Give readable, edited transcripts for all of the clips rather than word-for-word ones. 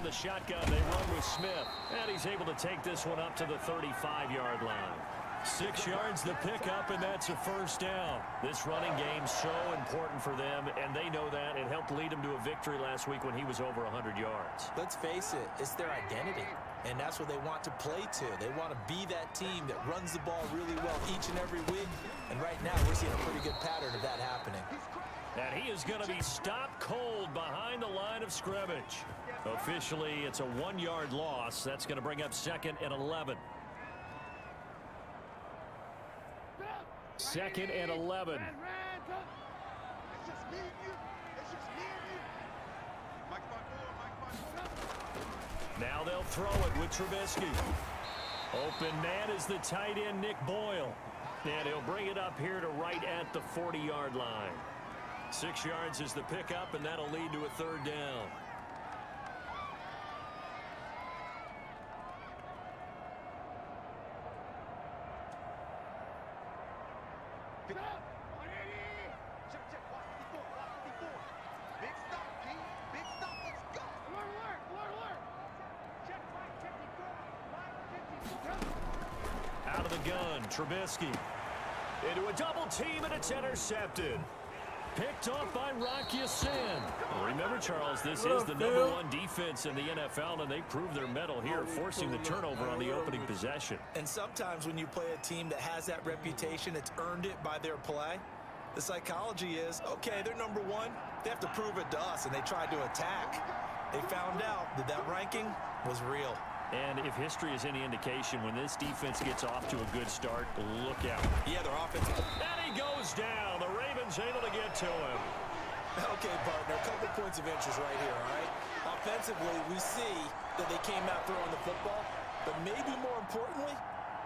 from the shotgun. They run with Smith. And he's able to take this one up to the 35-yard line. 6 yards the pickup, and that's a first down. This running game so important for them, and they know that. It helped lead them to a victory last week when he was over 100 yards. Let's face it, it's their identity, and that's what they want to play to. They want to be that team that runs the ball really well each and every week, and right now we're seeing a pretty good pattern of that happening. And he is going to be stopped cold behind the line of scrimmage. Officially, it's a 1-yard loss. That's going to bring up 2nd and 11. 2nd and 11. Now they'll throw it with Trubisky. Open man is the tight end, Nick Boyle. And he'll bring it up here to right at the 40-yard line. 6 yards is the pickup, and that'll lead to a 3rd down. Out of the gun, Trubisky. Into a double team, and it's intercepted. Picked off by Rock Ya-Sin. Remember, Charles, this is the #1 defense in the NFL, and they proved their mettle here, forcing the turnover on the opening possession. And sometimes when you play a team that has that reputation, it's earned it by their play. The psychology is, okay, they're #1. They have to prove it to us, and they tried to attack. They found out that that ranking was real. And if history is any indication, when this defense gets off to a good start, look out. Yeah, their offensive. And he goes down. The Ravens able to get to him. Okay, partner, a couple points of interest right here, all right? Offensively, we see that they came out throwing the football, but maybe more importantly,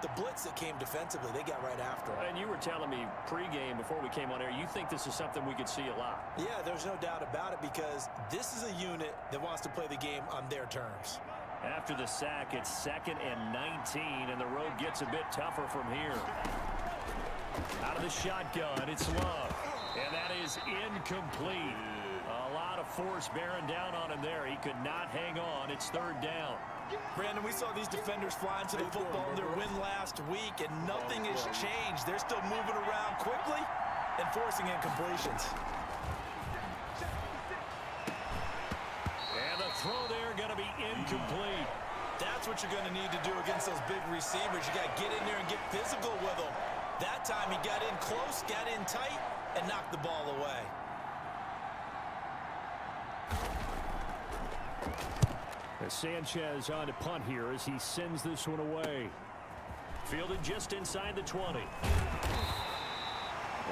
the blitz that came defensively, they got right after him. And you were telling me pregame before we came on air, you think this is something we could see a lot. Yeah, there's no doubt about it, because this is a unit that wants to play the game on their terms. After the sack, it's 2nd and 19, and the road gets a bit tougher from here. Out of the shotgun, it's Love. And that is incomplete. A lot of force bearing down on him there. He could not hang on. It's 3rd down. Brandon, we saw these defenders flying to the football in their win last week, and nothing has changed. They're still moving around quickly and forcing incompletions. And the throw there going to be incomplete. That's what you're going to need to do against those big receivers. You got to get in there and get physical with them. That time he got in close, got in tight, and knocked the ball away. Sanchez on to punt here as he sends this one away. Fielded just inside the 20. We'll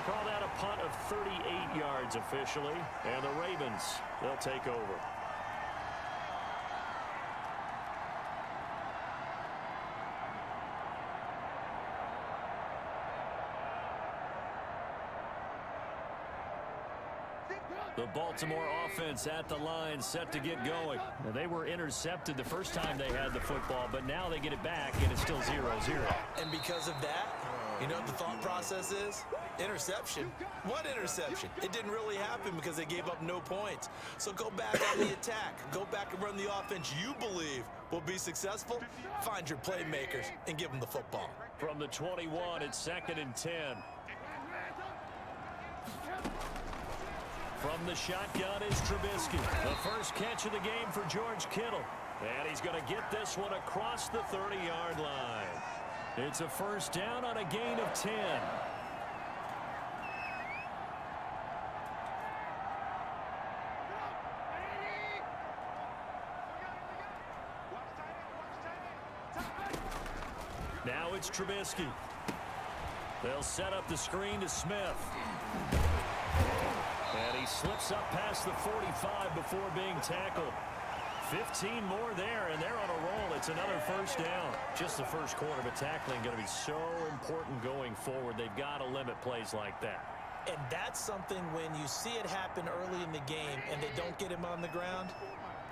call that a punt of 38 yards officially. And the Ravens, they'll take over. The Baltimore offense at the line, set to get going. Now, they were intercepted the first time they had the football, but now they get it back, and it's still 0-0. And because of that, you know what the thought process is? Interception. What interception? It didn't really happen because they gave up no points. So go back on the attack. Go back and run the offense you believe will be successful. Find your playmakers and give them the football. From the 21, it's 2nd and 10. From the shotgun is Trubisky. The first catch of the game for George Kittle. And he's going to get this one across the 30-yard line. It's a first down on a gain of 10. Now it's Trubisky. They'll set up the screen to Smith. And he slips up past the 45 before being tackled. 15 more there, and they're on a roll. It's another first down. Just the first quarter, but tackling going to be so important going forward. They've got to limit plays like that. And that's something when you see it happen early in the game and they don't get him on the ground,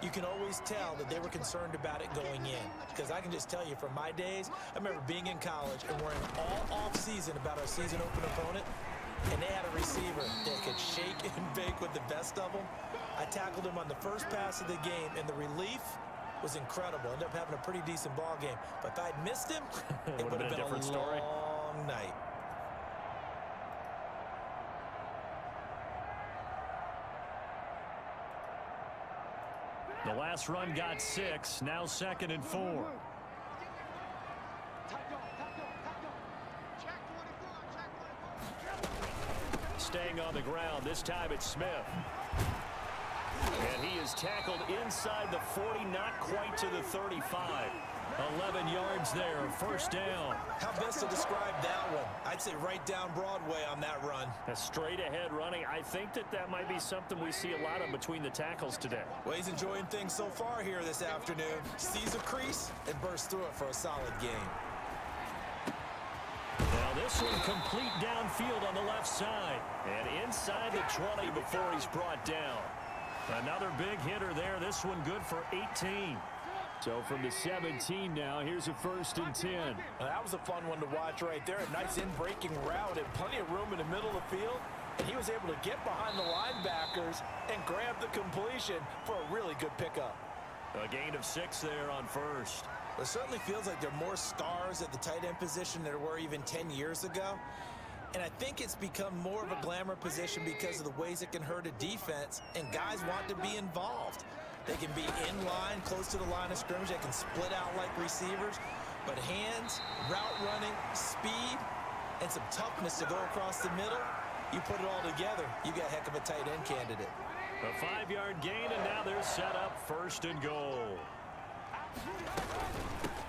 you can always tell that they were concerned about it going in. Because I can just tell you from my days, I remember being in college and worrying all off-season about our season open opponent. And they had a receiver that could shake and bake with the best of them. I tackled him on the first pass of the game, and the relief was incredible. Ended up having a pretty decent ball game. But if I'd missed him, it would have been a different story. long night. The last run got 6, now 2nd and 4. Staying on the ground, this time it's Smith. And he is tackled inside the 40, not quite to the 35. 11 yards there, first down. How best to describe that one? I'd say right down Broadway on that run. A straight ahead running. I think that might be something we see a lot of between the tackles today. Well, he's enjoying things so far here this afternoon. Sees a crease and bursts through it for a solid game. Now this one complete downfield on the left side. And inside the 20 before he's brought down. Another big hitter there. This one good for 18. So from the 17 now, here's a 1st and 10. Well, that was a fun one to watch right there. A nice in-breaking route and plenty of room in the middle of the field. And he was able to get behind the linebackers and grab the completion for a really good pickup. A gain of 6 there on 1st. It certainly feels like there are more stars at the tight end position than there were even 10 years ago. And I think it's become more of a glamour position because of the ways it can hurt a defense, and guys want to be involved. They can be in line, close to the line of scrimmage. They can split out like receivers. But hands, route running, speed, and some toughness to go across the middle, you put it all together, you got a heck of a tight end candidate. A 5-yard gain, and now they're set up 1st and goal.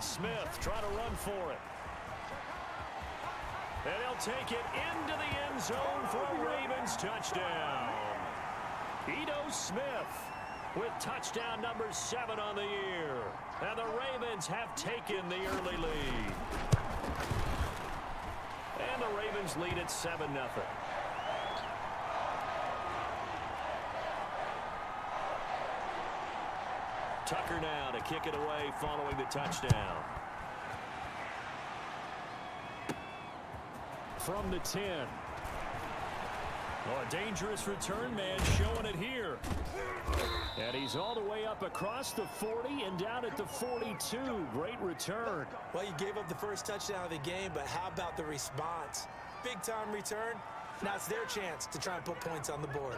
Smith trying to run for it. And he'll take it into the end zone for a Ravens touchdown. Ito Smith with touchdown number 7 on the year. And the Ravens have taken the early lead. And the Ravens lead at 7-0. Tucker now to kick it away following the touchdown. From the 10. Oh, a dangerous return man showing it here. And he's all the way up across the 40 and down at the 42. Great return. Well, you gave up the first touchdown of the game, but how about the response? Big-time return. Now it's their chance to try and put points on the board.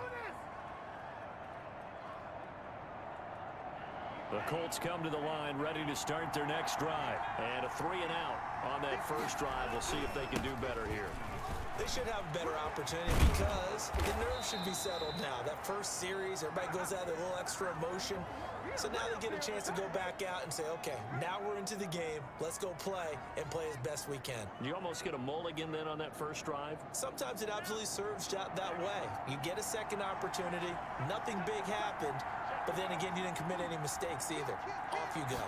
The Colts come to the line ready to start their next drive. And a 3-and-out on that first drive. We'll see if they can do better here. They should have a better opportunity because the nerves should be settled now. That first series, everybody goes out with a little extra emotion. So now they get a chance to go back out and say, okay, now we're into the game. Let's go play and play as best we can. You almost get a mulligan then on that first drive? Sometimes it absolutely serves that way. You get a second opportunity. Nothing big happened. But then again, you didn't commit any mistakes either. Off you go.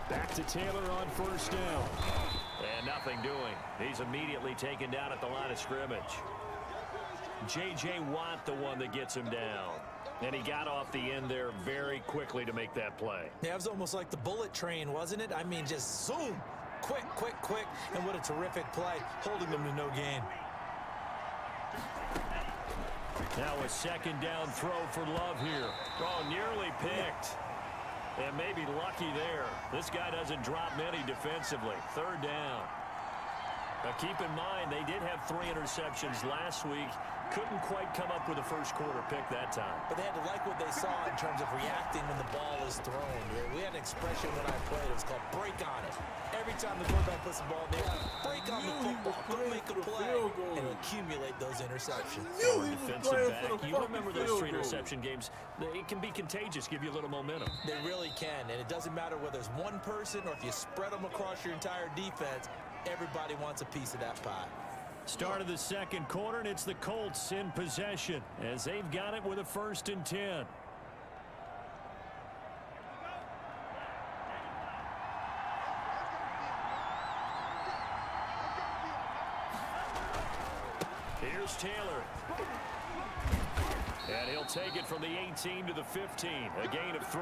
Back to Taylor on first down. And nothing doing. He's immediately taken down at the line of scrimmage. J.J. Watt, the one that gets him down. And he got off the end there very quickly to make that play. Yeah, it was almost like the bullet train, wasn't it? I mean, just zoom. Quick, quick, quick. And what a terrific play, holding them to no gain. Now a second down throw for Love here. Oh, nearly picked. And maybe lucky there. This guy doesn't drop many defensively. Third down. Now keep in mind, they did have 3 interceptions last week. Couldn't quite come up with a first quarter pick that time. But they had to like what they saw in terms of reacting when the ball is thrown. We had an expression when I played. It was called break on it. Every time the quarterback puts the ball in there, break on the football. Go make a play and accumulate those interceptions. Defensive back. You remember those 3 interception games. It can be contagious, give you a little momentum. They really can. And it doesn't matter whether it's one person or if you spread them across your entire defense. Everybody wants a piece of that pie. Start of the second quarter, and it's the Colts in possession as they've got it with a 1st and 10. Here's Taylor. And he'll take it from the 18 to the 15. A gain of 3.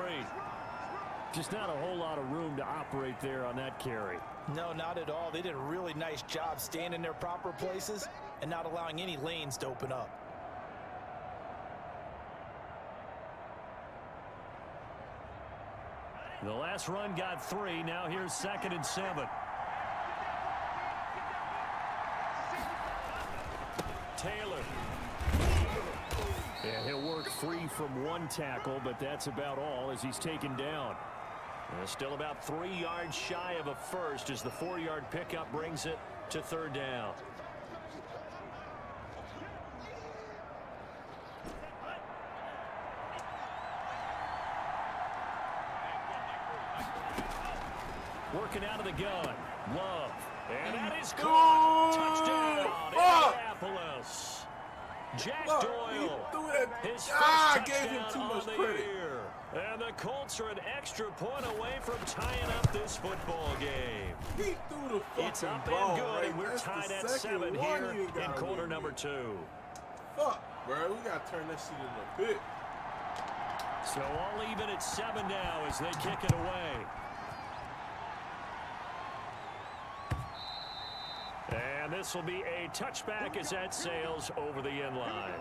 Just not a whole lot of room to operate there on that carry. No, not at all. They did a really nice job staying in their proper places and not allowing any lanes to open up. The last run got 3. Now here's 2nd and 7. Taylor. And he'll work free from one tackle, but that's about all as he's taken down. Still about 3 yards shy of a first as the 4-yard pickup brings it to 3rd down. Working out of the gun. Love. And that is caught. Touchdown, Indianapolis. Jack Doyle. His first gave him too much credit. year. And the Colts are an extra point away from tying up this football game. He threw the It's fucking up ball, and good, right? and we're That's tied the at second 7 one here you in gotta quarter win. number 2. Fuck, bro. We got to turn that shit into a pit. So all even at 7 now as they kick it away. And this will be a touchback as that sails over the end line.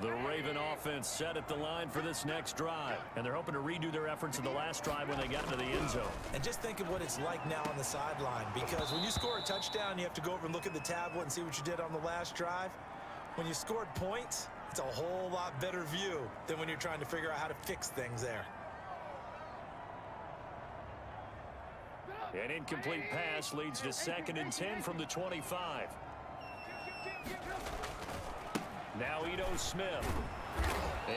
The Raven offense set at the line for this next drive. And they're hoping to redo their efforts in the last drive when they got into the end zone. And just think of what it's like now on the sideline, because when you score a touchdown, you have to go over and look at the tablet and see what you did on the last drive. When you scored points, it's a whole lot better view than when you're trying to figure out how to fix things there. An incomplete pass leads to 2nd and 10 from the 25. Now Ito Smith.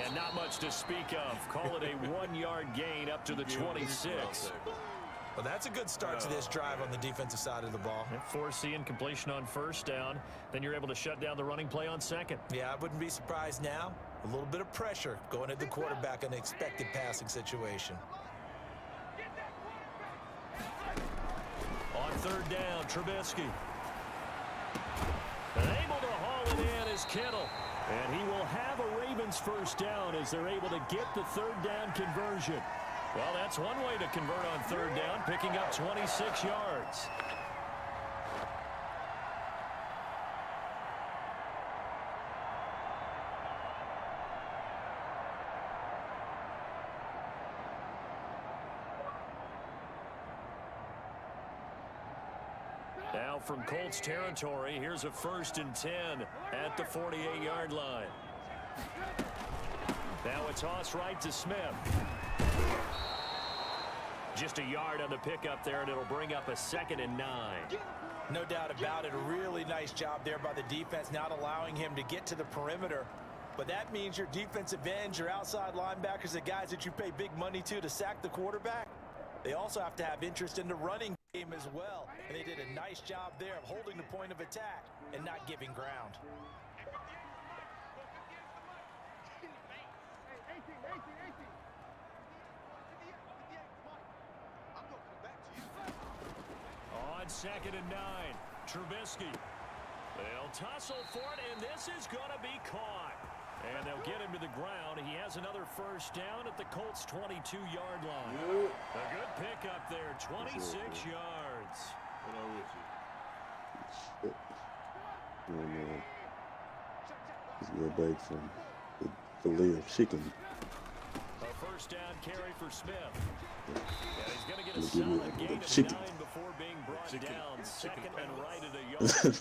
And not much to speak of. Call it a 1-yard gain up to the 26. Well, that's a good start to this drive on the defensive side of the ball. Foreseeing completion on 1st down. Then you're able to shut down the running play on 2nd. Yeah, I wouldn't be surprised now. A little bit of pressure going at the quarterback in an expected passing situation. On 3rd down, Trubisky. And able to haul it in is Kittle. And he will have a Ravens 1st down as they're able to get the 3rd down conversion. Well, that's one way to convert on 3rd down, picking up 26 yards. Now from Colts territory, here's a 1st and 10 at the 48-yard line. Now a toss right to Smith. Just a yard on the pickup there, and it'll bring up a 2nd and 9. No doubt about it. A really nice job there by the defense, not allowing him to get to the perimeter. But that means your defensive ends, your outside linebackers, the guys that you pay big money to sack the quarterback, they also have to have interest in the running game as well. And they did a nice job there of holding the point of attack and not giving ground. On 2nd and 9, Trubisky. They'll tussle for it, and this is going to be caught. And they'll get him to the ground. He has another 1st down at the Colts' 22-yard line. A good pickup there, 26 yards. What are with you? Let's go back from the filet of chicken. A 1st down carry for Smith. And he's going to get a Give me solid gain of chicken. 9 before being brought down. 2nd and right at a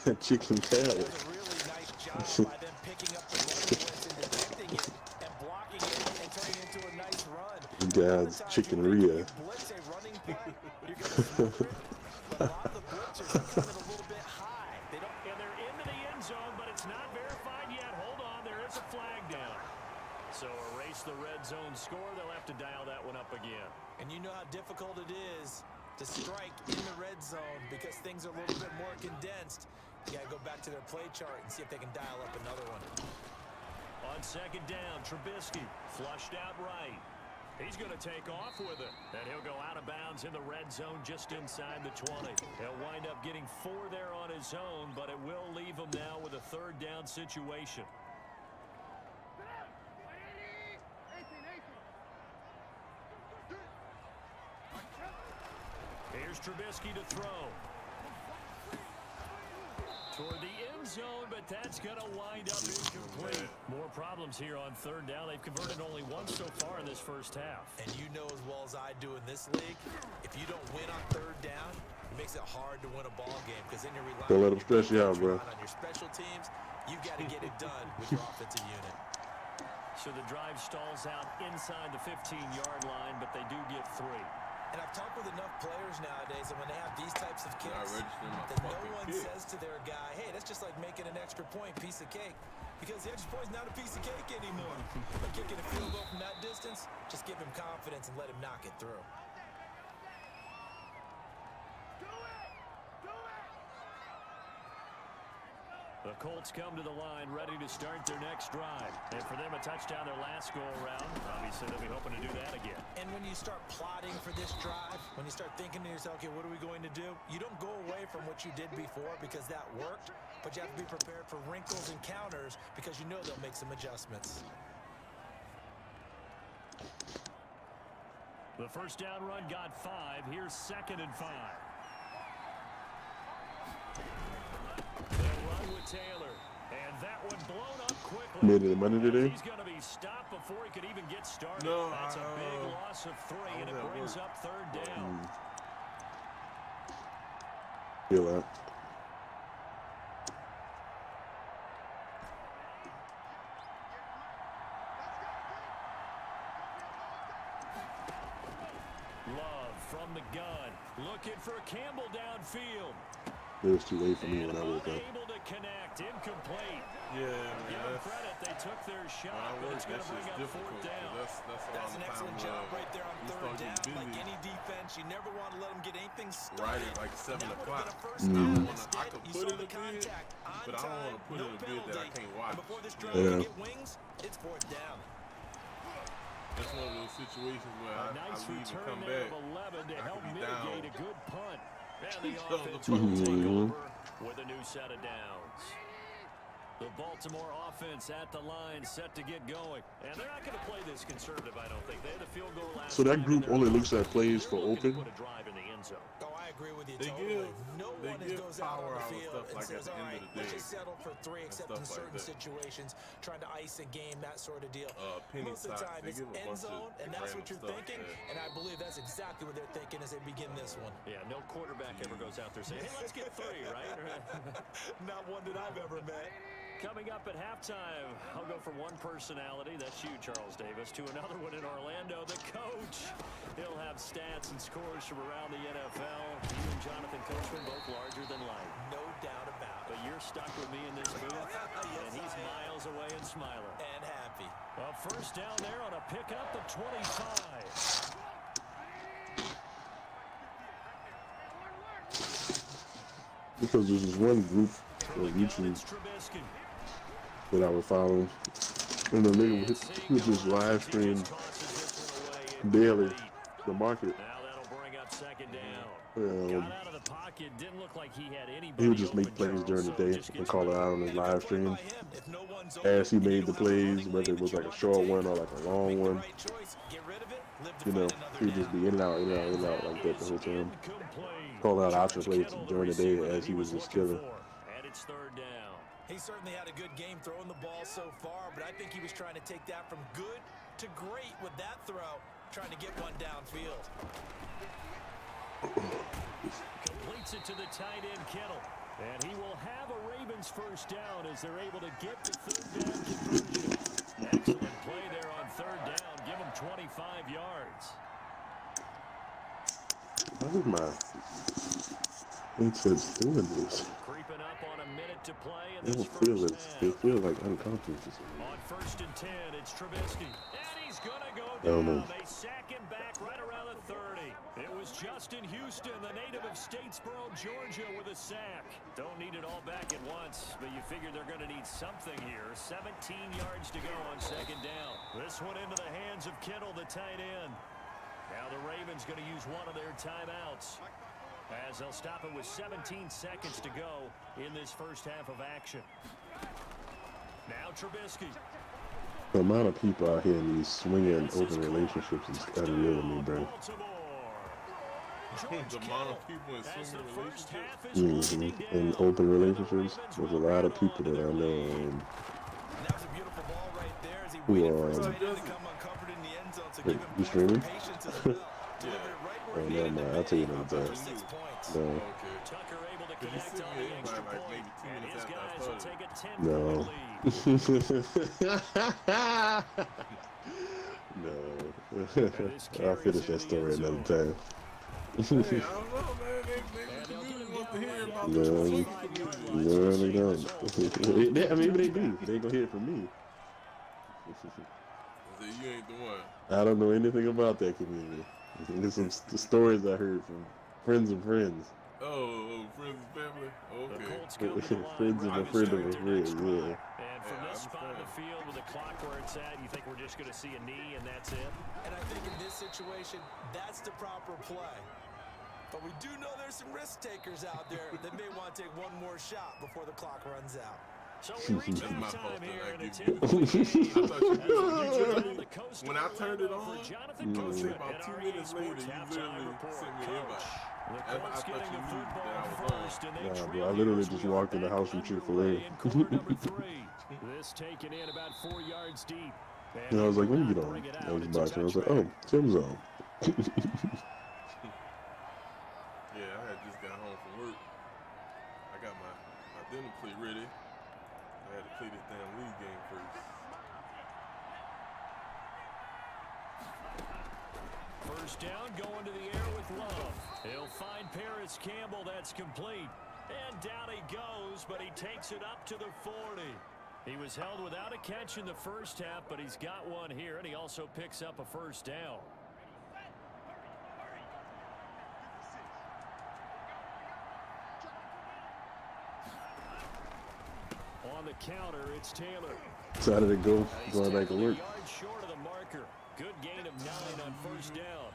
yard. Chicken salad. It was a really nice job by them picking up the running blitz and detecting it and blocking it and turning it into a nice run. You guys, chicken Rhea. Blitz a running play, you're going to smoke it. But a lot of the blitzers are coming a little bit high. They don't. And they're into the end zone, but it's not verified yet. Hold on, there is a flag down. So erase the red zone score. They'll have to dial that one up again. And you know how difficult it is to strike in the red zone because things are a little bit more condensed. You got to go back to their play chart and see if they can dial up another one. On 2nd down, Trubisky flushed out right. He's going to take off with it. And he'll go out of bounds in the red zone just inside the 20. He'll wind up getting 4 there on his own, but it will leave him now with a 3rd down situation. Here's Trubisky to throw. Toward the end zone, but that's going to wind up incomplete. More problems here on third down. They've converted only once so far in this first half. And you know as well as I do in this league, if you don't win on third down, it makes it hard to win a ball game because then you're relying Don't let them stress you out, bro. on your special teams. You've got to get it done with your offensive unit. So the drive stalls out inside the 15-yard line, but they do get 3. And I've talked with enough players nowadays, and when they have these types of kicks, registering my that no fucking one kick. says to their guy, hey, that's just like making an extra point, piece of cake. Because the extra point's not a piece of cake anymore. But kicking a field goal from that distance, just give him confidence and let him knock it through. The Colts come to the line ready to start their next drive. And for them, a touchdown their last go-around. Obviously, they'll be hoping to do that again. And when you start plotting for this drive, when you start thinking to yourself, okay, what are we going to do? You don't go away from what you did before because that worked, but you have to be prepared for wrinkles and counters because you know they'll make some adjustments. The first down run got 5. Here's 2nd and 5. They'll run with Taylor. And that one blown up quickly. Made it money today. He's going to be stopped before he could even get started. No, That's a big loss of 3, and it brings up 3rd down. Feel that. Love from the gun. Looking for Campbell downfield. It was too late for me when I woke up. Unable to connect. Incomplete. Yeah, Give man, them credit. They took their shot, but it's going to bring up 4th down. That's That's an excellent job right there on you third start down. getting Like busy any defense, you never want to let them get anything started. right at like 7 That would've o'clock. been a first down. I Instead, could you put saw it the in a bid, contact on but I don't want to time, put no it in a bid that I penalty. can't watch. And before this You drive know? can Yeah. get wings, it's 4th down. That's one of those situations where A I nice leave and return come there back. of 11 to I help could be mitigate down. a good punt. And the So offense the will take Mhm. over with a new set of downs. The Baltimore offense at the line, set to get going. And they're not going to play this conservative, I don't think. They had a field goal last So that time, group and they're only not- looks at plays they're for looking to open? put a drive in the end zone. Oh, I agree with you They totally. give- No they one give goes out on power the out and field stuff and like says, at the all end right, of the let's day just settle for 3 and except in stuff like certain that. situations, trying to ice a game, that sort of deal. Penny Most of the stocks, time, they it's give a end bunch of zone, and that's what random you're stuff, thinking. yeah. And I believe that's exactly what they're thinking as they begin this one. Yeah, no quarterback ever goes out there saying, hey, let's get 3, right? Not one that I've ever met. Coming up at halftime, I'll go from one personality, that's you, Charles Davis, to another one in Orlando, the coach. He'll have stats and scores from around the NFL. You and Jonathan Coachman, both larger than life. No doubt about But it. you're stuck with me in this booth, and he's miles away and smiling. And happy. Well, first down there on a pickup at 25. Because there's this one group on YouTube It's Trubisky. that I would follow. And the nigga would just live stream daily the market. Now that'll bring up 2nd down. Um, Got out of the pocket. Didn't look like he had anybody. he would just make open, plays during the Charles, day so and just call it gets out on his live stream. By him, if no one's As he open, made and the you don't have a plays, running whether it lead was that like you a want to short take, one or like a long make the one. right choice. Get rid of it, live to You know, fight another he would just down. be in and out, in and out, in and out like that the whole time. Call out option plays during the day as he was just killing. And it's 3rd down. He certainly had a good game throwing the ball so far, but I think he was trying to take that from good to great with that throw, trying to get one downfield. Completes it to the tight end, Kittle. And he will have a Ravens first down as they're able to get the 3rd down conversion. Excellent play there on 3rd down. Give him 25 yards. Why is my headset's doing this? Creeping up on a minute to play in I this don't feel it. first It half. feels like uncomfortable. On 1st and 10, it's Trubisky. And he's going to go don't know. down. They sack him back right around the 30. It was Justin Houston, the native of Statesboro, Georgia, with a sack. Don't need it all back at once, but you figure they're going to need something here. 17 yards to go on 2nd down. This one into the hands of Kittle, the tight end. Now the Ravens going to use one of their timeouts, as they'll stop it with 17 seconds to go in this first half of action. Now Trubisky. The amount of people out here in these swinging open relationships is unreal to me, bro. Baltimore. George The amount Kittle, of people in as the swimming first relationships. half is winding In down. open And the relationships, Ravens there's a will lot of grab people onto that I their know lead. And that was a beautiful ball right there as he who waited for his are tight end to come uncovered in the end zone. So wait, give him you points for streaming? patience as well. Delivered it right where Oh, he never needed mind. to I'll be. tell you another For time. 6 points. No, Okay. Tucker able to Did you connect send on me the an extra invite like point. maybe 2 And minutes his after I guys will started? take a 10-point no. lead. No. I'll finish that story another time. Hey, I don't know, man. They really want to hear about the No, swing no, they don't. I mean, maybe they do. They ain't gonna hear it from me. You ain't the one. I don't know anything about that community. There's some stories I heard from friends of friends. Oh, friends and family? The Okay. Colts come to the line, Friends of ready a to friend start of a their friend, next yeah. drive. And from Yeah, I this spot in the understand. field with the clock where it's at, you think we're just going to see a knee and that's it? And I think in this situation, that's the proper play. But we do know there's some risk takers out there that may want to take one more shot before the clock runs out. So we reach That's my fault halftime that here I in a give 10-point you. game. I thought you As we literally, down the coast when of I turned it Orlando on, for Jonathan I would say Coachman about at 2 our minutes later, Sports you halftime literally report. sent me an Coach, invite. the I Colts thought getting you the knew football that I was on. first, and they Nah, trail bro, I here literally as we just are walked in the back house from underway Chick-fil-A. in quarter number 3. This taken in about 4 yards deep. And I was like, he let will me get not on bring it out. It's a Xbox. And I was like, touchback. oh, Tim's on. Yeah, I had just got home from work. I got my dinner plate ready. I had to play this damn league game first. First down, going to the air with Love. He'll find Paris Campbell. That's complete. And down he goes, but he takes it up to the 40. He was held without a catch in the first half, but he's got one here, and he also picks up a first down. On the counter, it's Taylor. Decided to go, He's going back to tackled a work. yard short of the marker. Good gain of 9 on first down.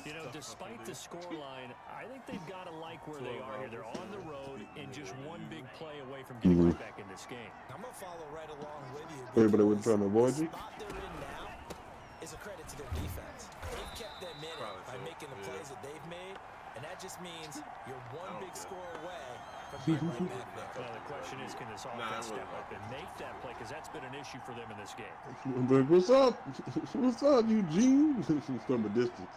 You know, despite the scoreline, I think they've got to like where they are here. They're on the road and just one big play away from getting right back in this game. I'm going to follow right along with you. Everybody was because trying to avoid the you. spot they're in now is a credit to their defense. They've kept them in it Probably by so, making the yeah. plays that they've made, and that just means you're one don't big care. score away from being right back there. Now, the question is, can this Nah, offense it step wasn't up and make that play? Because that's been an issue for them in this game. I'm like, what's up? What's up, Eugene? From a distance.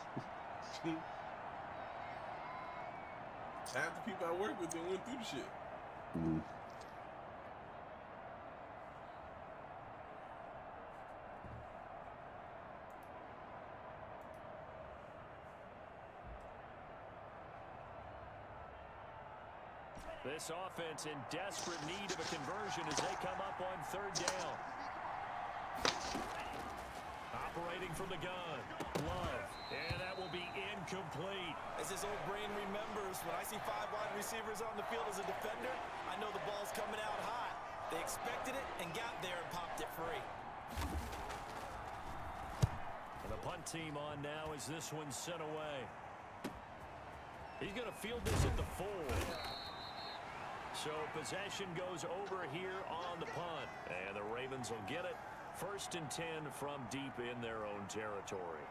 Half the people I work with, they went through the shit. This offense in desperate need of a conversion as they come up on third down. Operating from the gun. Love. And that will be incomplete. As his old brain remembers, when I see 5 wide receivers on the field as a defender, I know the ball's coming out hot. They expected it and got there and popped it free. And the punt team on now as this one's sent away. He's going to field this at the 4. So possession goes over here on the punt. And the Ravens will get it. 1st and 10 from deep in their own territory.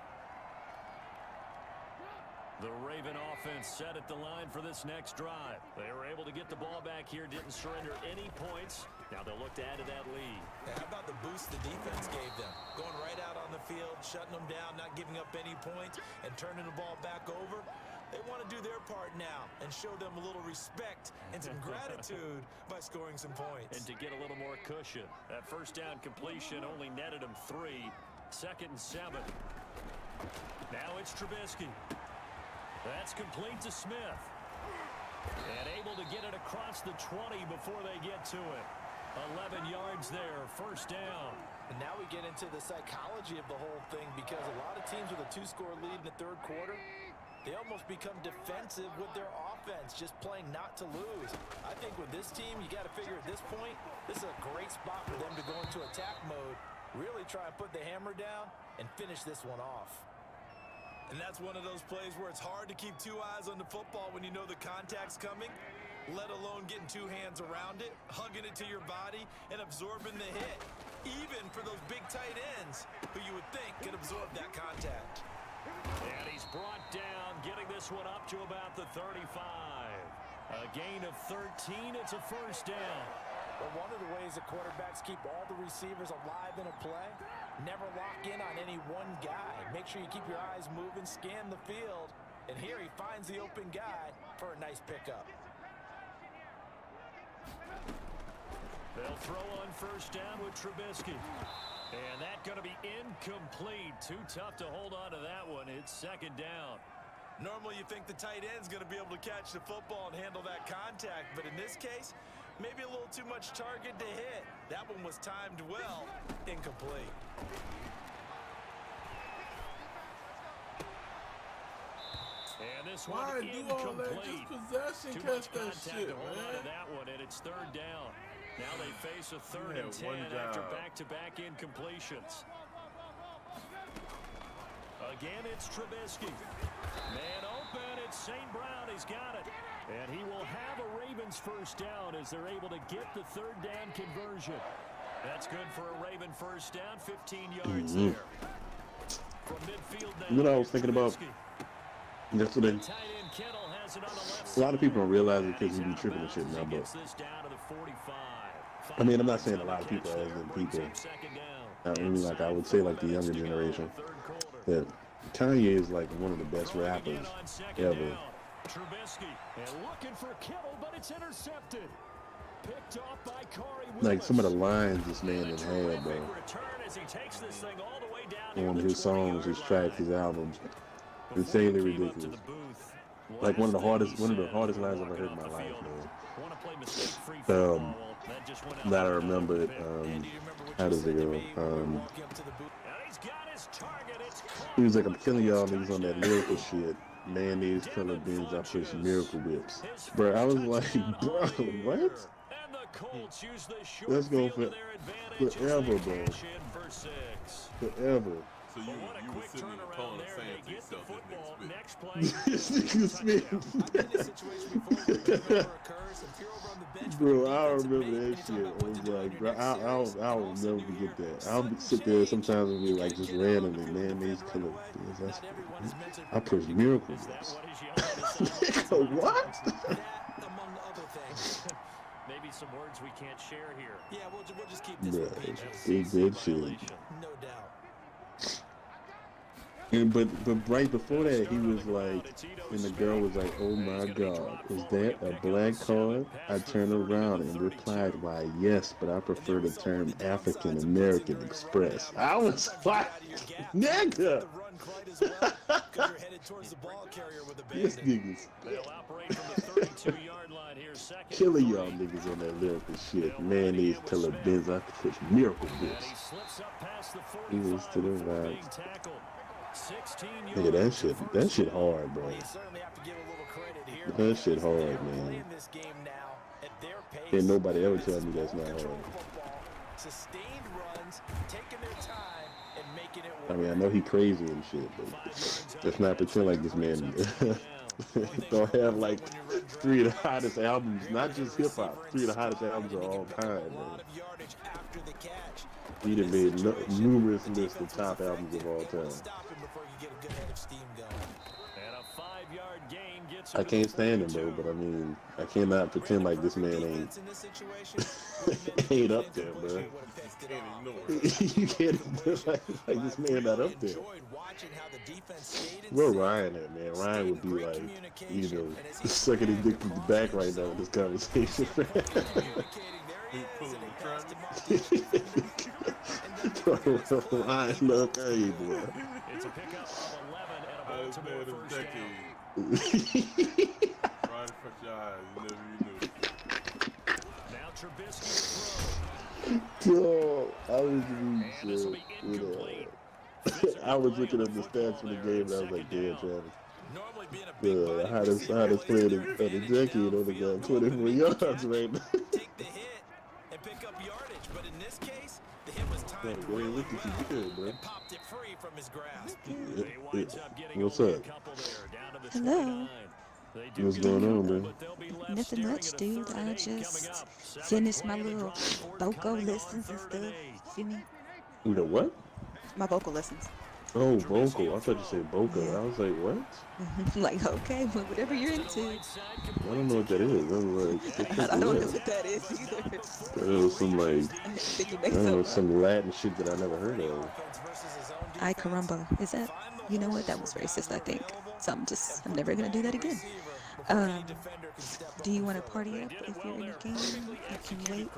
The Raven offense set at the line for this next drive. They were able to get the ball back here, didn't surrender any points. Now they'll look to add to that lead. Hey, how about the boost the defense gave them? Going right out on the field, shutting them down, not giving up any points, and turning the ball back over. They want to do their part now and show them a little respect and some gratitude by scoring some points. And to get a little more cushion. That first down completion only netted him 3. 2nd and 7. Now it's Trubisky. That's complete to Smith. And able to get it across the 20 before they get to it. 11 yards there, 1st down. And now we get into the psychology of the whole thing, because a lot of teams with a 2-score lead in the 3rd quarter, they almost become defensive with their offense, just playing not to lose. I think with this team, you got to figure at this point, this is a great spot for them to go into attack mode, really try and put the hammer down and finish this one off. And that's one of those plays where it's hard to keep 2 eyes on the football when you know the contact's coming, let alone getting 2 hands around it, hugging it to your body, and absorbing the hit, even for those big tight ends who you would think could absorb that contact. And he's brought down, getting this one up to about the 35. A gain of 13. It's a first down. But one of the ways that quarterbacks keep all the receivers alive in a play, never lock in on any one guy. Make sure you keep your eyes moving, scan the field. And here he finds the open guy for a nice pickup. They'll throw on first down with Trubisky. And that's going to be incomplete. Too tough to hold on to that one. It's second down. Normally you think the tight end's going to be able to catch the football and handle that contact. But in this case, maybe a little too much target to hit. That one was timed well. Incomplete. And this Why one do all that? incomplete. Just possession, Too catch much that contact shit, to hold on to man. that one, and it's third down. Now they face a third had and 10 one after job. back-to-back incompletions. Again, it's Trubisky. Man open, it's St. Brown. He's got it. And he will have a Ravens first down as they're able to get the third down conversion. That's good for a Raven first down, 15 yards there. From midfield now, You know what I was thinking about Trubisky. yesterday? Tight end Kittle has it on the left A lot of people don't realize it side. because we be He's tripping and out shit of now, bounds. He but gets this down to the 45. I mean, I'm not saying a lot of people, as in people. I mean, like, I would say, like, the younger generation, that Kanye is, like, one of the best rappers ever. Trubisky and looking for Kittle, but it's intercepted. Picked off by Corey Like, some of the Willis. lines this man has had, bro, Return as he takes this thing all the way down on near the his songs, his 20-yard tracks, line. his albums, Before insanely he came up to ridiculous. the booth, Like, one of the last thing hardest, he one of the said hardest before lines I've ever heard in walking my off the life, field, man. "Wanna play mistake-free football." Well, that just went out That I the remember window it, a bit. And do you remember what how you does said it to go? me when we were walking up to the booth? And he's got his target. It's He was like, I'm caught. killing y'all niggas on that lyrical shit. Mayonnaise, color beans, I push miracle whips. Bro, I was like, bro, what? And the Colts use the short Let's go field for to their advantage as forever, they bro. cash in for 6. Forever. So you, But what a you were quick sitting in the turnaround corner there. saying They to get the yourself, football. this nigga Next play. This nigga Smith. I've been in this situation before where turnover occurs and if you're over on the bench Bro, with the I defensive remember mate, that and shit. you're talking I about what was to do in like, your bro, next series, I'll and all of a never sudden forget you hear, that. I'll "Slim sit there change." sometimes and be You like, gotta just get it on randomly, the field and mayonnaise, defend color right away. beans. Not everyone is mentally I push prepared to miracle Is that whips. what his young assignment is? What? that among other things. Maybe some words we can't share here. Yeah, we'll just keep this Bro, one PG. big good shit. Violation. No doubt. And but right before that, he was like, and the girl was like, "Oh my God, is that a black card?" I turned around and replied, "Why, yes, but I prefer the term African American Express." I was like, "Nigga, The run quite as well because you're headed towards the ball carrier with a this bandit. nigga's They'll operate from the 32-yard line here. Second killing and y'all 3. niggas on that lyrical shit. Mayonnaise, color beans, I push miracle And whips." he slips up past the He was 45 to the before right. being tackled. 16 Nigga, that yards, shit, first that shit down. hard, bro. Well, you certainly have to give a little credit here. That shit because hard, they're man. playing this game now at their pace. Can't nobody ever This tell is me that's not ball-control hard. football, sustained runs, taking their time and making it I work. mean, I know he crazy and shit, but let's not pretend like this man don't have like 3 of the hottest albums, not just hip hop, 3 of the hottest albums of all time, A man. lot of yardage after the catch. He done made numerous lists of top albums of all time. Stop him before you get a good head of steam going. And a 5-yard gain gets I him to can't the stand him, 32. bro, but I mean, I cannot pretend like this man ain't In this situation, ain't up there, bro. Can't ignore it. You can't like this man not up there. enjoyed watching how the defense stayed in Where sync. Ryan at, man? Ryan would be like, you know, sucking his dick from the back right now in this conversation. He pulling the trigger. Ryan, look, hey, boy. It's a pickup of 11 and a Hottest man Baltimore of the first down. decade. Right in front of your eyes. You never even knew. Now Trubisky to Yo, I was throw. And this will reading be shit. incomplete. I was looking up the stats for the game and I was like, damn, Travis. Normally being a big The body hottest receiver player of always the has decade advantage only downfield. got Go up 24 and yards catch, right now. take the hit and pick up yardage, but in this case, the hit was timed Boy, really look at you well good, bro. and popped it free from his grasp. They winds up getting What's only up? a couple there, down to the Hello. 29. They do What's get a going on, couple, man? but they'll be left Nothing staring much, at a dude. 3rd I and 8 coming just up. Seventh finished play my of the little drive vocal forthcoming on lessons and 3rd stuff. and 8. Feel me? You know what? My vocal lessons. Oh, vocal. I thought you said Boca. Yeah. I was like, what? Like, okay, well, whatever you're into. I don't know what that is. I was like, I don't know what that is either. that was some like, Did you I make don't know, something up? some Latin shit that I never heard of. Ay caramba. Is that? You know what? That was racist, I think. So I'm never gonna do that again. Do you want to party up if you're in a game? I can wait.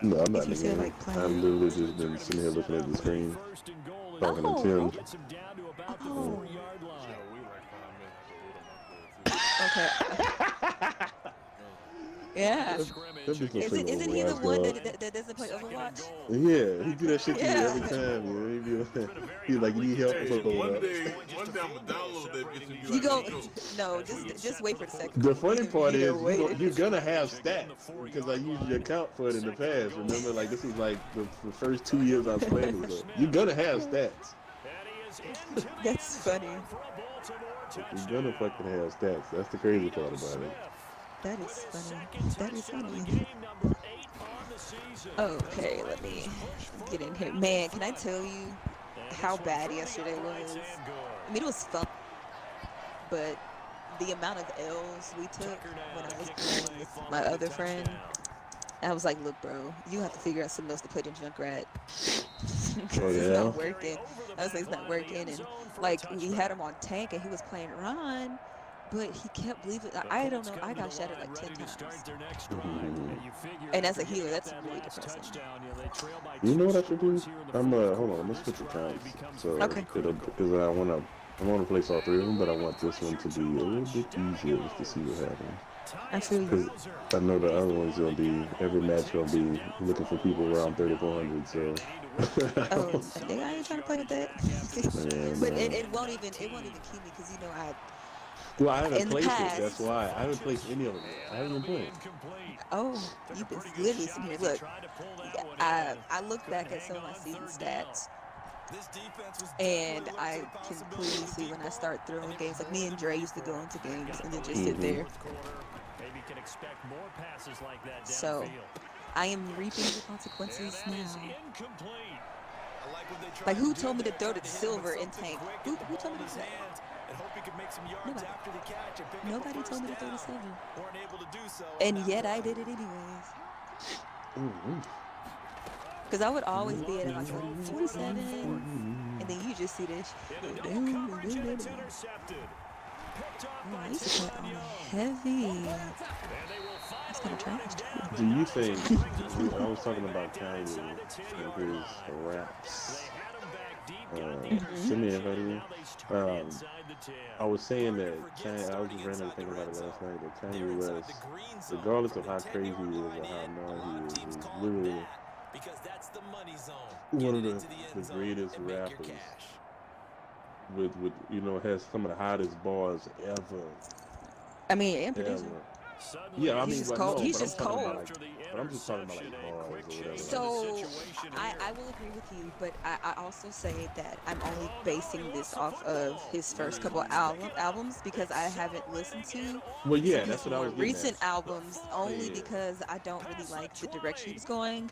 No, I'm not If you in the feel game. like I've playing. literally just been sitting here looking at the screen, talking to Oh. Tim. Oh. Yeah, we like 5 minutes. I can do it on my bed, too. Okay. Yeah. That bitch looks like an Isn't he the Overwatch one god. that doesn't play Overwatch? Yeah, he do that shit to me Yeah. every time. You know, he be like, he's like, you need help Hey, or something. one Like day I'm gonna download that bitch and be You like, go. let's go. No, just wait for a second. The funny part You is know, wait. you're gonna have stats because I used your account for it in the past. Remember, like this is like the first 2 years I was playing this. So you're gonna have stats. That's funny. You're gonna fucking have stats. That's the crazy part about it. That is funny. That is funny. Okay, let me get in here. Man, can I tell you how bad yesterday was? I mean, it was fun, but the amount of L's we took when I was playing with my other friend, I was like, look, bro, you have to figure out something else to play than Junkrat. 'Cause Oh, it's yeah? not working. I was like, it's not working. And like, we had him on tank and he was playing Ron, but he kept leaving. I don't know. I got shattered like 10 times. And as a healer, that's really depressing. You know what I should do? I'm hold on, let's switch accounts. So Okay. because I wanna place all three of them, but I want this one to be a little bit easier just to see what happens. I feel you. Because I know the other one's gonna be every match gonna be looking for people around 3,400. So. Oh, nigga, I ain't trying to play with that. Man, But no. it won't even kill me because you know Well, I haven't in the placed past- it. That's why I haven't placed any of them. I haven't been playing. you've been literally sitting here. Look, I look back at some of my season stats, and I can clearly see when I start throwing games. Like me and Dre used to go into games and then just sit there. So I am reaping the consequences now. Like who told me to throw the silver in tank? Who told me to do that? Nobody. Nobody told me to throw the silver. And yet I did it anyways. Because I would always be at like 47, and then you just see this. Oh, I used to play on heavy. That's kind of trash too. Do you think? I was talking about Kanye and his raps. Send me invite you. I was saying that Kanye. I was just randomly thinking about it last night. That Kanye West, regardless of how crazy he is or how annoying he is literally one of the greatest rappers. With you know, has some of the hottest bars ever. I mean, and producer. Ever. Yeah, I mean, He's just but cold. no, He's but I'm just talking about, cold. like, but I'm just talking about like bars or whatever. So I will agree with you, but I also say that I'm only basing this off of his first couple albums because I haven't listened to Well, yeah, his that's what I more was getting recent at. albums only Yeah. because I don't really like the direction he was going.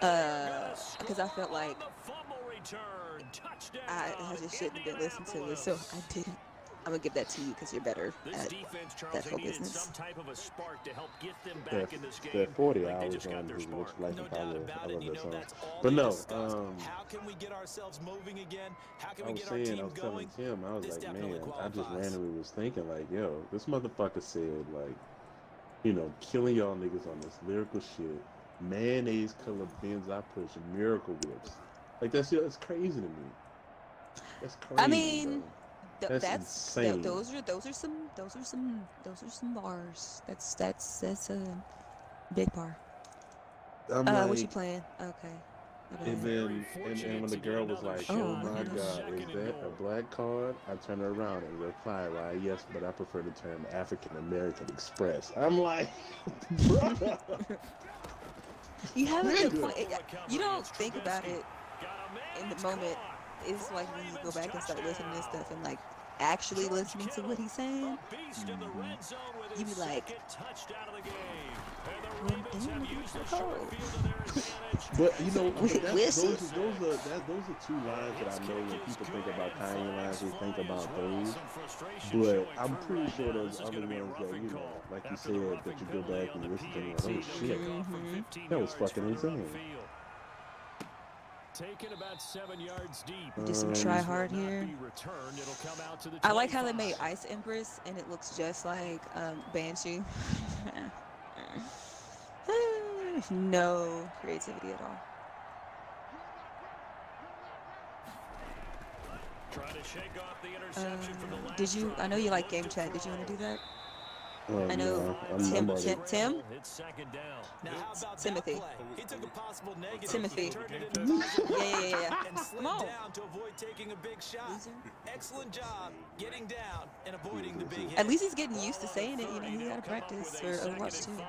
Because I felt like I just shouldn't have been listening to it, so I didn't. I'm gonna give that to you because you're better at that whole business. That 40 hours on his Rich Life and Power. I love that song. But no, How can we get ourselves moving again? How can I we was get our saying, I team was telling going? Tim, I was This like, definitely man, I just qualifies. randomly was thinking, like, yo, this motherfucker said, like, you know, killing y'all niggas on this lyrical shit, mayonnaise color bins I push, Miracle Whips. Like, that's crazy to me. That's crazy. I mean, bro. That's insane. those are some bars. That's a big bar. I'm What like, you playing? Okay. and then, and when the girl was like, Oh, oh my yes. God, is that a black card? I turned around and replied, why, yes, but I prefer the term African American Express. I'm like, bruh. You have a good Nigga. point. You don't think about it in the moment. It's like when you go back and start listening to this stuff and like actually listening to what he's saying, you be like, well, damn, it's so cold. But you know, those are Wishes. two lines that I know when people think about Kanye lines, they think about those. But I'm pretty sure there's other ones that, you know, like you said, that you go back and listen to and like, oh shit, that was fucking insane. Taken about 7 yards deep. Do some try hard Will not here. be returned. It'll come out to the I like how they 25. made Ice Empress, and it looks just like Banshee. No creativity at all. Trying to shake off the interception from the last Did you? I drive. know you like game chat. Did you want to do that? I know No, I'm Tim. about it. Tim. It's second down. Now, how about Timothy. that play? He took a possible negative, Timothy. turned it into a positive, Yeah. and slid Come on. down to avoid taking a big shot. Loser. Excellent job getting down and avoiding the big hit. At least he's getting used to saying it. You know, he's got to practice for Overwatch too.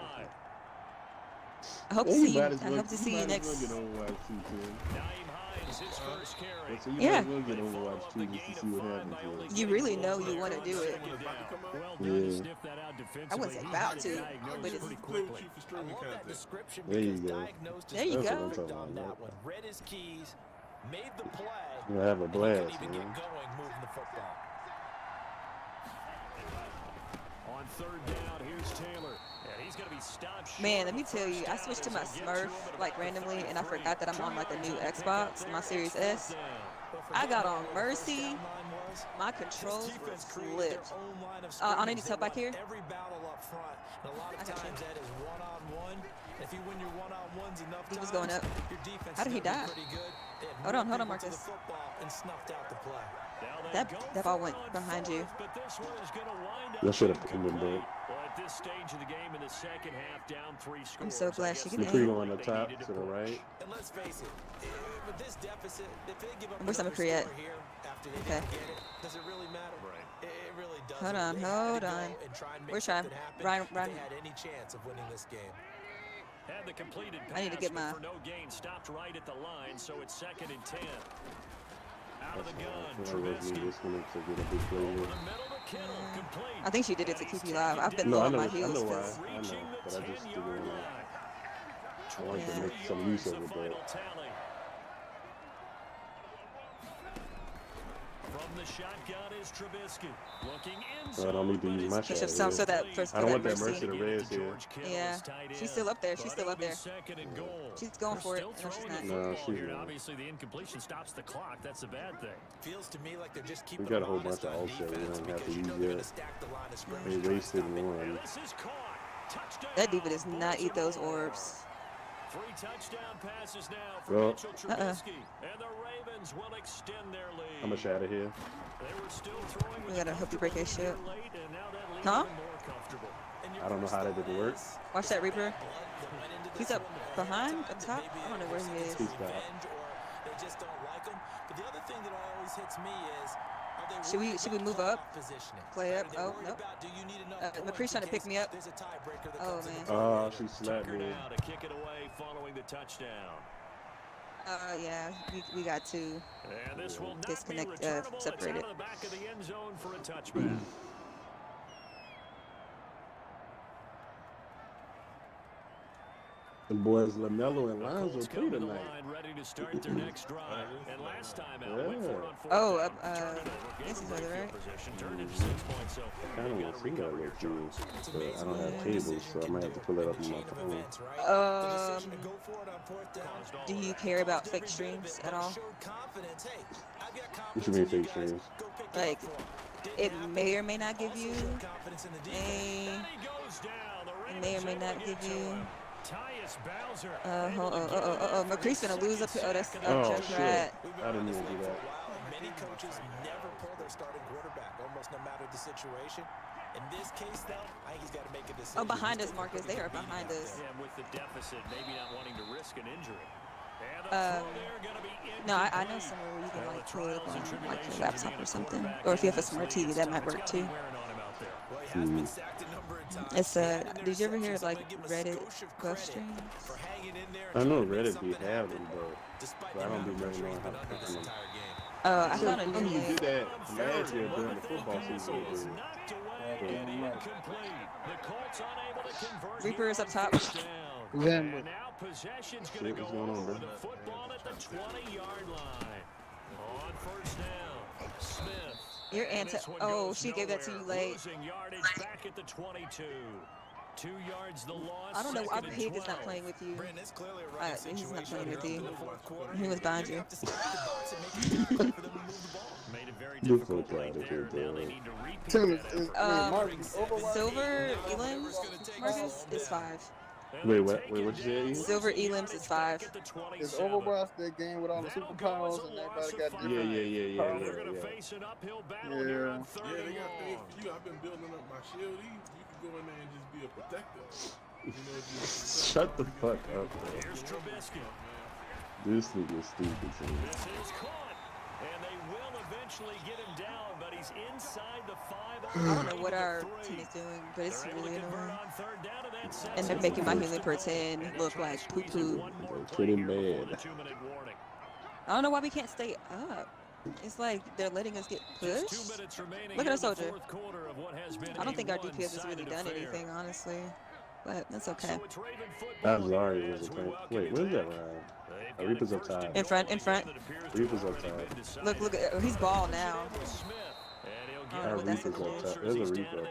I hope to see you. I hope to see you next. Get Overwatch 2, Tim. Naeem Hines, his first carry. So you Yeah. might as well get Overwatch 2 just to see what happens. Here. You really know you want to do it. Well Yeah. done to sniff that out defensively. I wasn't He about had to, it diagnosed but it's- pretty Play with quickly. you for I streaming love that content. description There you because go. diagnosed There you is go. perfect That's what I'm on talking that about. one. Read his keys, made the play, You'll have a and he blast, couldn't even man. get going moving the football. On third down, here's Taylor. And he's going to be stopped short Man, let me of tell you, first I down switched to as my they get to Smurf him at like about randomly, and I 33. forgot that I'm on like a new Xbox, my Series S. Down. But I got forget on where the first Mercy. down line was. My This controls were defense created flipped. their own line of I scrimmage. need to They help back won here. Every battle up front. And a lot of I got you. times that is one-on-one. If you win your one-on-ones enough He was times, going up. your defense How did he is gonna die? be pretty good. They had Hold more on, people to Marcus. the football and snuffed out the play. Now they That- go that for ball it went on behind you. fourth, but this one is gonna wind up That should have been incomplete. back. Well, at this stage of the game in the second half, down 3 scores. I'm so glad I she guess can they aim. felt Dupree on the like top they needed to the push. right. And let's face it, with this deficit, if they give up Where's another Summer score at? here after they Okay. didn't get it, does it really matter? Right. It really doesn't. Hold on, They had to hold go on. and try and make We're trying. something happen Ryan, if Ryan. they had any chance of winning this game. Had the completed pass, I need to get but my- for no gain, stopped right at the line, so it's 2nd and 10. Out of the gun, I feel like Trubisky. this one to get a big play Over here. the middle to Kittle, complete. I think she did it to keep you live. I've been No, low I on know, my I heels know why. because I know, Reaching the but I just still 10-yard want line. I want to 23 make some use yards, of the it, final but tally. From the shotgun is Trubisky. Looking I don't need to use my Bishop shot. sounds for that I for don't want that that Mercy Mercy. to Reds here. Yeah, she's still up there. She's still up there. Second and goal. She's going for it. Still No, she's throwing not. the No, football she's here, and not. obviously the incompletion stops the clock. That's a bad thing. Feels to me like they're just keeping got a them whole honest bunch of on offset we defense don't have to because you use know they're yet. gonna stack the line of They scrimmage trying to wasted stop it. one. This is caught. Touchdown. That diva does not eat those orbs. 3 touchdown passes now for Well. Mitchell Trubisky. And the Ravens will extend their lead. I'm a shatter here. They were still throwing We with gotta the hope you break his lead shit. late, and now that lead Huh? even more comfortable. And your I don't know first how that thought didn't work. is, Watch that Reaper. blood that went into He's this up one ahead of behind, time up that top. maybe I don't know they're where he seeking is. He's back. revenge or they just don't like him. But the other thing that always hits me is, are they Should we- worried should we about move playoff up? positioning? Play up? Are they Oh, worried nope. about, do you need enough McCree's points trying to in pick case me up. There's a tiebreaker that Oh, comes into man. play? Oh, she slapped Tucker me. now to kick it away following the touchdown. Yeah, we got to. And this will not Disconnect, be returnable. It's separate out it. of the back of the end zone for a touchback. The boys LaMelo and Lonzo Colts play come to the tonight. line, ready to start their next drive. And last time out, Yeah. went for it on fourth Oh, down, this turned it over, gave is them weather, great right? field position, turned into 6 points. So I you kind of gotta want to see that recover your look too, charge. but I don't have cable, so I might have to pull it up on my phone. Do you care about fake streams at all? What you mean fake streams? Like, it may or may not give you a. And he goes down. The It may or Ravens may able not to give get to you. him. Tyus Bowser Hold able on. to get it up for McCree's his gonna lose up. second Oh, that's sack up. Oh, Just shit. right. I didn't even do that. Many coaches never pull their starting quarterback, almost no matter the situation. In this case, though, I think he's got to make a decision. Oh, behind He's us, taking Marcus. a They are beating behind out us. there. And with the deficit, maybe not wanting to risk an injury. And the throw there gonna be No, I know incomplete. somewhere where you can Well, like the pull it up trials and on like tribulations your of laptop being or a something, quarterback or if you in have a this smart league, TV, it's that tough. might It's work gotta be too. wearing on him out there. Well, he has been sacked a number of times. It's And in did you ever hear interceptions, I'm like gonna give him a Reddit skosh of ghost credit streams? for hanging in there I and know trying to make Reddit be something having happen, them, despite but the I don't amount be of really pressure knowing he's how been to under pick this them. entire game. I found a I new mean, you link. did that last year during the football season. Is knocked away and incomplete. The Colts unable to convert Reaper here is on up top. first down. Who's that? And now possession's going Shit, to what's go going on, over bro? with the football at the 20-yard line. On first down, Smith. Your And anti. this one Oh, goes she gave that to you nowhere. late. Losing yardage back at the 22. 2 yards the loss. I don't know. Our second and pig is not 12. playing with you. Brandon, it's clearly a running He's not situation playing with here you. in the fourth quarter. He was behind You you. have to stack the box and make it difficult for them to move the ball. Made it very The difficult fuck right outta there. here, Now they dog. need to repeat Tim, that is effort. Marcus Overwatch? Silver Elims, Marcus, is 5. Wait, what? Wait, what you say? Ian? Silver Elims is 5. Is Overwatch that game with all the superpowers and everybody got different Yeah. They're going to face an uphill battle Yeah. here on Yeah, third they and got things long. for you. I've been building up my shield. You can go in there and just be a protector. You know, just Shut the fuck up, bro. Here's Trubisky. This nigga's stupid, man. This is caught. And they will eventually get him down, but he's inside the 5. I don't know what our team is doing, but it's really annoying. And they're making my healing per 10 look like poo-poo. They're getting mad. I don't know why we can't stay up. It's like they're letting us get pushed. Look at our soldier. I don't think our DPS has really done anything, honestly. But that's okay. Azari was a thing. Wait, where's that Ryan? Reaper's up top. In front. Reaper's up top. Look, he's ball now. I don't know Our what that's Reaper's gonna up do. top. There's a Reaper.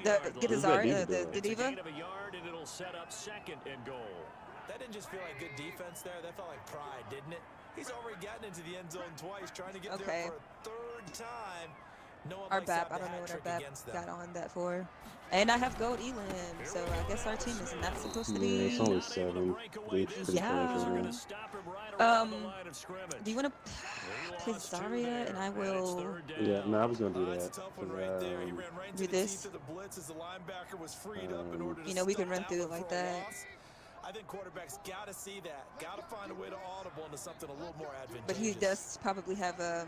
Get the Who's that Zarya, Diva the It's a Diva. gain of a yard, and it'll set up second and goal. That didn't just feel like good defense there. That felt like pride, didn't it? He's already gotten into the end zone twice, trying to get Okay. there for a third time. No one Our likes BAP, to I have don't know the what our hat BAP trick against them. got on that for. And I have gold Elam, so I guess our team is not supposed to Yeah, be. it's only 7. They pretty Yeah. trash right now. Do you want to play Zarya, and I will Yeah, no, I was gonna do That's a that. tough one right there. He ran right into do the this? teeth of the blitz as the linebacker was freed up in order to You know, we can stop run that through one it like for a that. loss. I think quarterbacks got to see that. Got to find a way to audible into something a little more advantageous. But he does probably have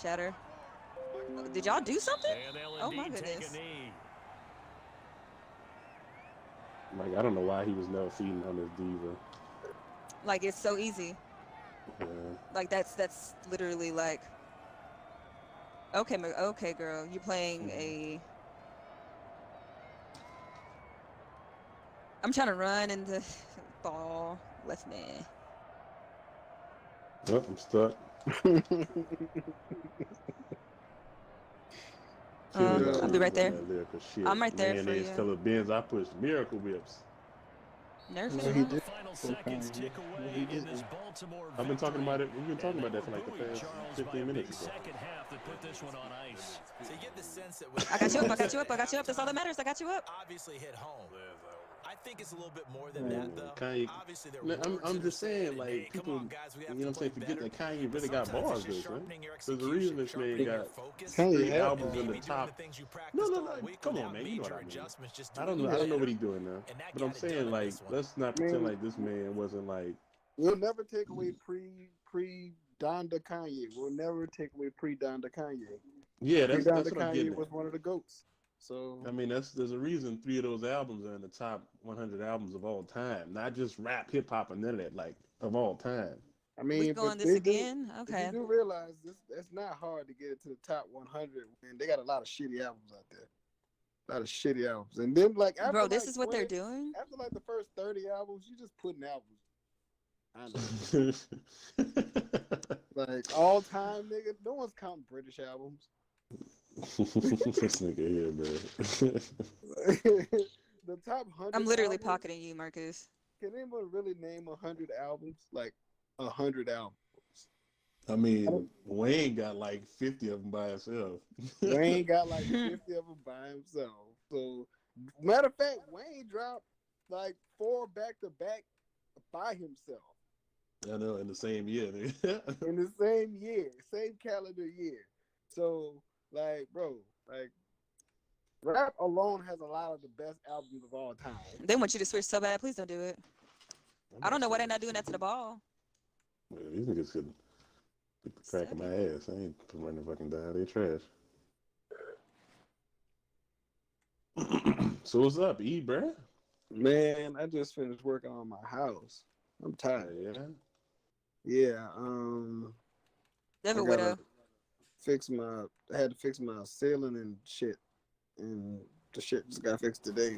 shatter. Did y'all do something? Oh my goodness. Like, I don't know why he was never feeding on this Diva. Like it's so easy. Yeah. Like that's literally like. Okay, girl, you're playing a. I'm trying to run and the ball left me. Oh, I'm stuck. I'll be right there. Shit. I'm right there for Mayonnaise you. colored bins. I pushed Miracle Whips. Nerf No, it. he did. Final seconds tick away in this Baltimore I've been talking about it. We've been talking And about that for like the buoyed past Charles 15 by a minutes big ago. second half that put this one on ice. So you get the sense that with I got you up. That's all that matters. I got you up. obviously hit home. I think it's a little bit more than that, though. Kanye, Obviously, there I'm- are words I'm that just are said saying, in like, day. Come people, on, guys, we have you know what I'm to saying, play forget that better. Kanye really But got sometimes bars, it's just though, man. sharpening your There's a execution, reason this man sharpening your got focus. Kanye 3 had albums bars. in the Maybe doing top. the things you No, practiced no, all no. week Come without on, man. You know what major I mean. adjustments, just I doing don't know better. what he's doing now. And that But I'm got it done saying, in like, this one. let's not pretend like this man wasn't like. We'll never take away pre Donda Kanye. We'll never take away pre Donda Kanye. Yeah, Pre that's Donda what I'm Kanye getting was at. one of the goats. So I mean, there's a reason 3 of those albums are in the top 100 albums of all time. Not just rap, hip hop, and none of that. Like of all time. I We mean, going but this they do- again? but Okay. you do realize this? It's not hard to get it to the top 100, and they got a lot of shitty albums out there. A lot of shitty albums, and then like after, Bro, this like, is what they're 20 doing? After like the first 30 albums, you just putting albums. I know. Like all time, nigga. No one's counting British albums. This nigga here, man. The top 100. I'm literally albums, pocketing you, Marcus. Can anyone really name 100 albums? Like 100 albums. I mean, Wayne got like 50 of them by himself. Wayne got like 50 of them by himself. So, matter of fact, Wayne dropped like 4 back to back by himself I know, in the same year. in the same year, same calendar year. So, like, bro, like, rap alone has a lot of the best albums of all time. They want you to switch so bad. Please don't do it. I don't know why they're not doing that to the ball. Well, these niggas could cracking my ass. I ain't running fucking down. They trash. So what's up, E, bruh? Man, I just finished working on my house. I'm tired. Yeah. Yeah, Devil gotta Widow. I had to fix my ceiling and shit, and the shit just got fixed today.